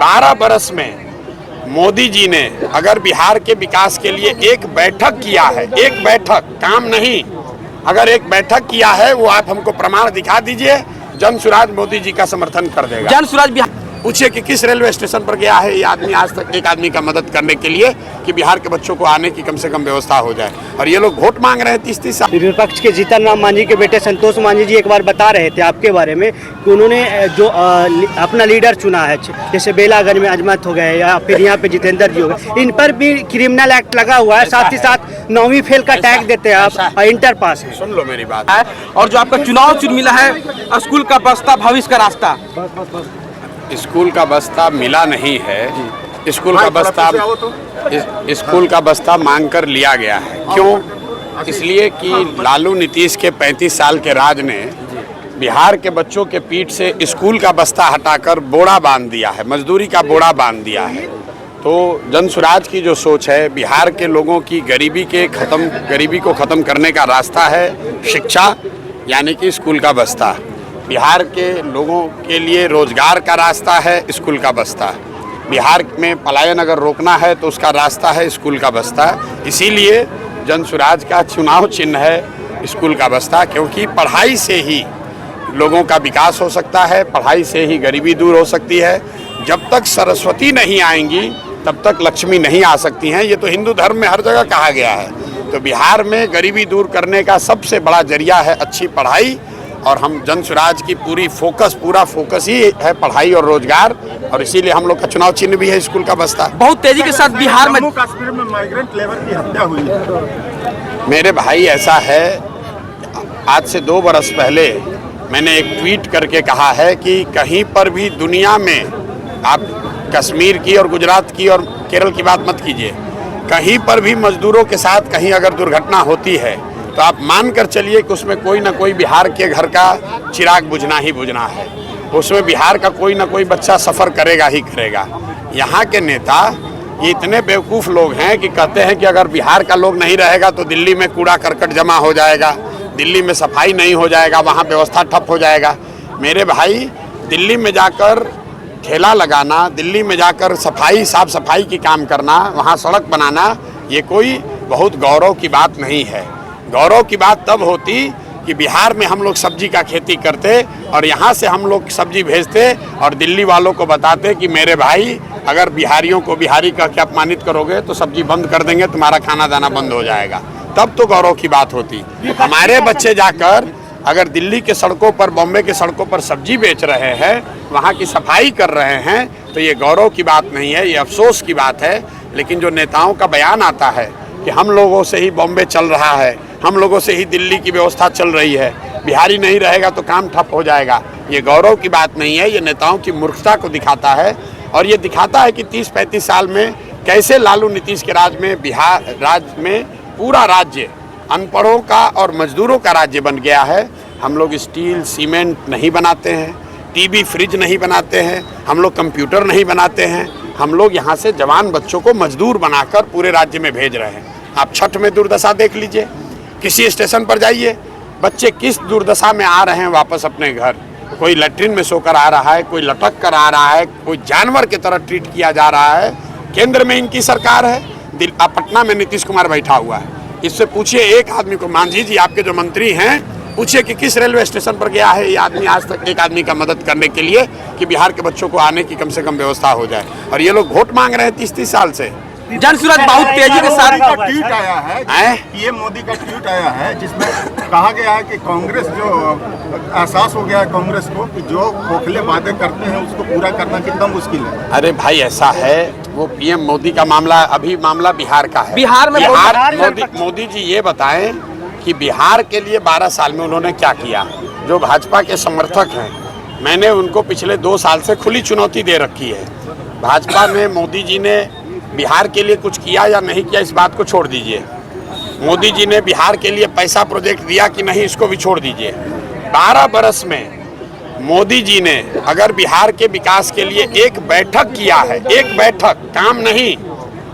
12 बरस में मोदी जी ने अगर बिहार के विकास के लिए एक बैठक किया है, एक बैठक, काम नहीं, अगर एक बैठक किया है वो आप हमको प्रमाण दिखा दीजिए, जन सुराज मोदी जी का समर्थन कर देगा। जन सुराज बिहार पूछिए कि किस रेलवे स्टेशन पर गया है ये आदमी आज तक एक आदमी का मदद करने के लिए कि बिहार के बच्चों को आने की कम से कम व्यवस्था हो जाए। और ये लोग वोट मांग रहे हैं 30-30 साल। विपक्ष के जीतन राम मांझी के बेटे संतोष मांझी जी एक बार बता रहे थे आपके बारे में कि उन्होंने जो अपना लीडर चुना है, जैसे बेलागंज में अजमत हो गए या फिर यहाँ पे जितेंद्र जी हो गए, इन पर भी क्रिमिनल एक्ट लगा हुआ है, साथ ही साथ 9वीं फेल का टैग देते हैं आप, इंटर पास है। सुन लो मेरी बात है। और जो आपका चुनाव चिन्ह मिला है स्कूल का बस्ता, भविष्य का रास्ता। स्कूल का बस्ता मिला नहीं है, स्कूल का बस्ता मांग कर लिया गया है। क्यों? इसलिए कि लालू नीतीश के 35 साल के राज ने बिहार के बच्चों के पीठ से स्कूल का बस्ता हटाकर बोरा बांध दिया है, मजदूरी का बोरा बांध दिया है। तो जन सुराज की जो सोच है, बिहार के लोगों की गरीबी को ख़त्म करने का रास्ता है शिक्षा, यानी कि स्कूल का बस्ता। बिहार के लोगों के लिए रोजगार का रास्ता है स्कूल का बस्ता। बिहार में पलायन अगर रोकना है तो उसका रास्ता है स्कूल का बस्ता। इसीलिए जन सुराज का चुनाव चिन्ह है स्कूल का बस्ता, क्योंकि पढ़ाई से ही लोगों का विकास हो सकता है, पढ़ाई से ही गरीबी दूर हो सकती है। जब तक सरस्वती नहीं आएंगी तब तक लक्ष्मी नहीं आ सकती हैं, ये तो हिंदू धर्म में हर जगह कहा गया है। तो बिहार में गरीबी दूर करने का सबसे बड़ा जरिया है अच्छी पढ़ाई, और हम जन सुराज की पूरा फोकस ही है पढ़ाई और रोजगार, और इसीलिए हम लोग का चुनाव चिन्ह भी है स्कूल का बस्ता। बहुत तेजी के साथ बिहार में जम्मू कश्मीर में माइग्रेंट लेबर की हत्या हुई है। मेरे भाई ऐसा है, आज से 2 बरस पहले मैंने एक ट्वीट करके कहा है कि कहीं पर भी दुनिया में, आप कश्मीर की और गुजरात की और केरल की बात मत कीजिए, कहीं पर भी मजदूरों के साथ कहीं अगर दुर्घटना होती है तो आप मान कर चलिए कि उसमें कोई ना कोई बिहार के घर का चिराग बुझना ही बुझना है, उसमें बिहार का कोई ना कोई बच्चा सफ़र करेगा ही करेगा। यहाँ के नेता ये इतने बेवकूफ़ लोग हैं कि कहते हैं कि अगर बिहार का लोग नहीं रहेगा तो दिल्ली में कूड़ा करकट जमा हो जाएगा, दिल्ली में सफाई नहीं हो जाएगा, वहाँ व्यवस्था ठप हो जाएगा। मेरे भाई, दिल्ली में जाकर ठेला लगाना, दिल्ली में जाकर साफ सफाई की काम करना, वहाँ सड़क बनाना, ये कोई बहुत गौरव की बात नहीं है। गौरव की बात तब होती कि बिहार में हम लोग सब्जी का खेती करते और यहाँ से हम लोग सब्जी भेजते और दिल्ली वालों को बताते कि मेरे भाई, अगर बिहारियों को बिहारी कह के अपमानित करोगे तो सब्जी बंद कर देंगे, तुम्हारा खाना दाना बंद हो जाएगा। तब तो गौरव की बात होती। हमारे बच्चे जाकर अगर दिल्ली के सड़कों पर, बॉम्बे के सड़कों पर सब्जी बेच रहे हैं, वहाँ की सफाई कर रहे हैं, तो ये गौरव की बात नहीं है, ये अफसोस की बात है। लेकिन जो नेताओं का बयान आता है कि हम लोगों से ही बॉम्बे चल रहा है, हम लोगों से ही दिल्ली की व्यवस्था चल रही है, बिहारी नहीं रहेगा तो काम ठप हो जाएगा, ये गौरव की बात नहीं है, ये नेताओं की मूर्खता को दिखाता है। और ये दिखाता है कि 30-35 साल में कैसे लालू नीतीश के राज में बिहार राज्य में पूरा राज्य अनपढ़ों का और मजदूरों का राज्य बन गया है। हम लोग स्टील सीमेंट नहीं बनाते हैं, टीवी फ्रिज नहीं बनाते हैं, हम लोग कंप्यूटर नहीं बनाते हैं, हम लोग यहाँ से जवान बच्चों को मजदूर बनाकर पूरे राज्य में भेज रहे हैं। आप छठ में दुर्दशा देख लीजिए, किसी स्टेशन पर जाइए, बच्चे किस दुर्दशा में आ रहे हैं वापस अपने घर। कोई लैट्रिन में सोकर आ रहा है, कोई लटक कर आ रहा है, कोई जानवर की तरह ट्रीट किया जा रहा है। केंद्र में इनकी सरकार है, पटना में नीतीश कुमार बैठा हुआ है। इससे पूछिए एक आदमी को, मांझी जी आपके जो मंत्री हैं, पूछिए कि किस रेलवे स्टेशन पर गया है ये आदमी आज तक एक आदमी का मदद करने के लिए कि बिहार के बच्चों को आने की कम से कम व्यवस्था हो जाए। और ये लोग वोट मांग रहे हैं 30-30 साल से। जन सुराज बहुत तेजी के साथ ट्वीट आया है, पीएम मोदी का ट्वीट आया है जिसमें कहा गया है कि कांग्रेस जो एहसास हो गया है कांग्रेस को कि जो खोखले वादे करते हैं उसको पूरा करना कितना मुश्किल है। अरे भाई ऐसा है, वो पीएम मोदी का मामला, अभी मामला बिहार का है। बिहार में मोदी जी ये बताएं कि बिहार के लिए 12 साल में उन्होंने क्या किया। जो भाजपा के समर्थक हैं, मैंने उनको पिछले 2 साल से खुली चुनौती दे रखी है। भाजपा में मोदी जी ने बिहार के लिए कुछ किया या नहीं किया इस बात को छोड़ दीजिए, मोदी जी ने बिहार के लिए पैसा प्रोजेक्ट दिया कि नहीं इसको भी छोड़ दीजिए। 12 बरस में मोदी जी ने अगर बिहार के विकास के लिए एक बैठक किया है, एक बैठक, काम नहीं,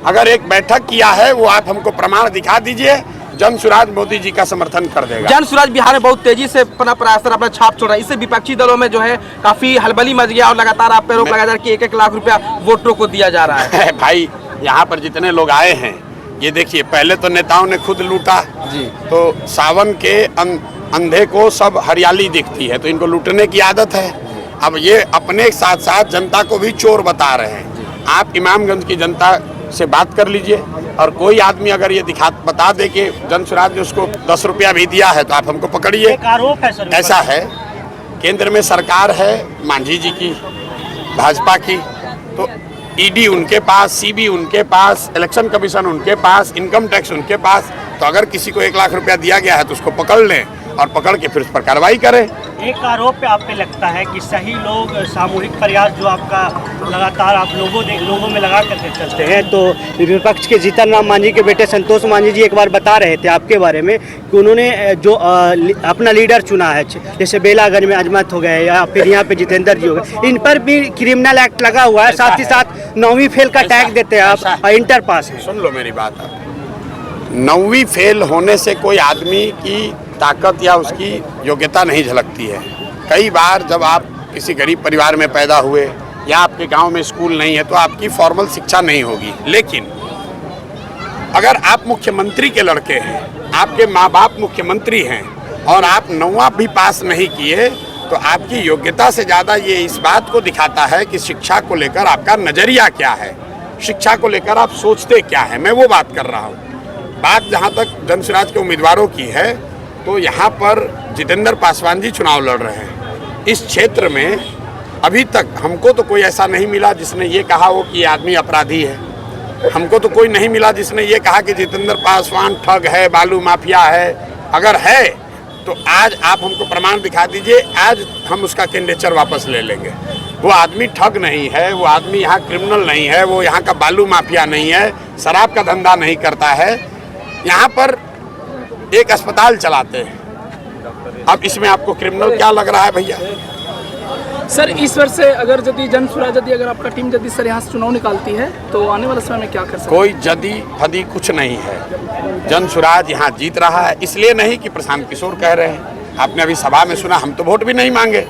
अगर एक बैठक किया है वो आप हमको प्रमाण दिखा दीजिए, जन स्वराज मोदी जी का समर्थन कर देगा। जन स्वराज बिहार में बहुत तेजी से अपना प्रयास अपना छाप छोड़ रहा है। इससे विपक्षी दलों में जो है काफी हलबली मच गया और लगातार आप पे आरोप लगाया जा रहा है कि 1-1 लाख रुपया वोटरों को दिया जा रहा है। भाई यहाँ पर जितने लोग आए हैं, ये देखिए, पहले तो नेताओं ने खुद लूटा जी, तो सावन के अंधे को सब हरियाली दिखती है, तो इनको लूटने की आदत है। अब ये अपने साथ साथ जनता को भी चोर बता रहे हैं। आप इमामगंज की जनता से बात कर लीजिए, और कोई आदमी अगर ये बता दे कि जन स्वराज ने उसको 10 रुपया भी दिया है तो आप हमको पकड़िए। ऐसा है, केंद्र में सरकार है मांझी जी की, भाजपा की, तो ईडी उनके पास, सीबी उनके पास, इलेक्शन कमीशन उनके पास, इनकम टैक्स उनके पास। तो अगर किसी को 1 लाख रुपया दिया गया है तो उसको पकड़ लें और पकड़ के फिर उस पर कार्रवाई करें। एक आरोप पे आप पे लगता है कि सही लोग सामूहिक प्रयास जो आपका लगातार आप लोगों में लगा करके चलते हैं, तो विपक्ष के जीतन राम मांझी के बेटे संतोष मांझी जी एक बार बता रहे थे आपके बारे में कि उन्होंने जो अपना लीडर चुना है, जैसे बेलागंज में अजमत हो गए या फिर यहाँ पे जितेंद्र जी हो गए, इन पर भी क्रिमिनल एक्ट लगा हुआ है। साथ ही साथ 9वीं फेल का टैग देते हैं आप, इंटर पास है। सुन लो मेरी बात, 9वीं फेल होने से कोई आदमी की ताकत या उसकी योग्यता नहीं झलकती है। कई बार जब आप किसी गरीब परिवार में पैदा हुए या आपके गांव में स्कूल नहीं है तो आपकी फॉर्मल शिक्षा नहीं होगी, लेकिन अगर आप मुख्यमंत्री के लड़के हैं, आपके माँ बाप मुख्यमंत्री हैं और आप 9वां भी पास नहीं किए, तो आपकी योग्यता से ज़्यादा ये इस बात को दिखाता है कि शिक्षा को लेकर आपका नज़रिया क्या है, शिक्षा को लेकर आप सोचते क्या है। मैं वो बात कर रहा हूँ। बात जहाँ तक जन स्वराज के उम्मीदवारों की है, तो यहाँ पर जितेंद्र पासवान जी चुनाव लड़ रहे हैं। इस क्षेत्र में अभी तक हमको तो कोई ऐसा नहीं मिला जिसने ये कहा हो कि ये आदमी अपराधी है। हमको तो कोई नहीं मिला जिसने ये कहा कि जितेंद्र पासवान ठग है, बालू माफिया है। अगर है तो आज आप हमको प्रमाण दिखा दीजिए, आज हम उसका कैंडिडेचर वापस ले लेंगे। वो आदमी ठग नहीं है, वो आदमी यहाँ क्रिमिनल नहीं है, वो यहाँ का बालू माफिया नहीं है, शराब का धंधा नहीं करता है। यहाँ पर एक अस्पताल चलाते हैं। अब इसमें आपको क्रिमिनल क्या लग रहा है भैया? सर, इस वर्ष से अगर यदि जन स्वराज अगर आपका टीम यदि सर यहाँ से चुनाव निकालती है तो आने वाले समय में क्या कर सकते? कोई जदी फदी कुछ नहीं है। जन स्वराज यहाँ जीत रहा है, इसलिए नहीं कि प्रशांत किशोर कह रहे हैं। आपने अभी सभा में सुना, हम तो वोट भी नहीं मांगे।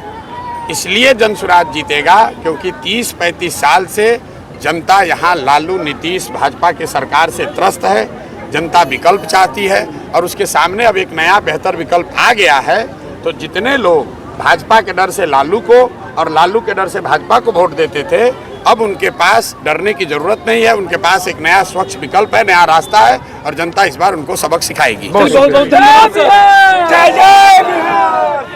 इसलिए जन स्वराज जीतेगा क्योंकि 30-35 साल से जनता यहाँ लालू, नीतीश, भाजपा के सरकार से त्रस्त है। जनता विकल्प चाहती है और उसके सामने अब एक नया बेहतर विकल्प आ गया है। तो जितने लोग भाजपा के डर से लालू को और लालू के डर से भाजपा को वोट देते थे, अब उनके पास डरने की जरूरत नहीं है। उनके पास एक नया स्वच्छ विकल्प है, नया रास्ता है, और जनता इस बार उनको सबक सिखाएगी। बहुत बहुत धन्यवाद। जय जय बिहार।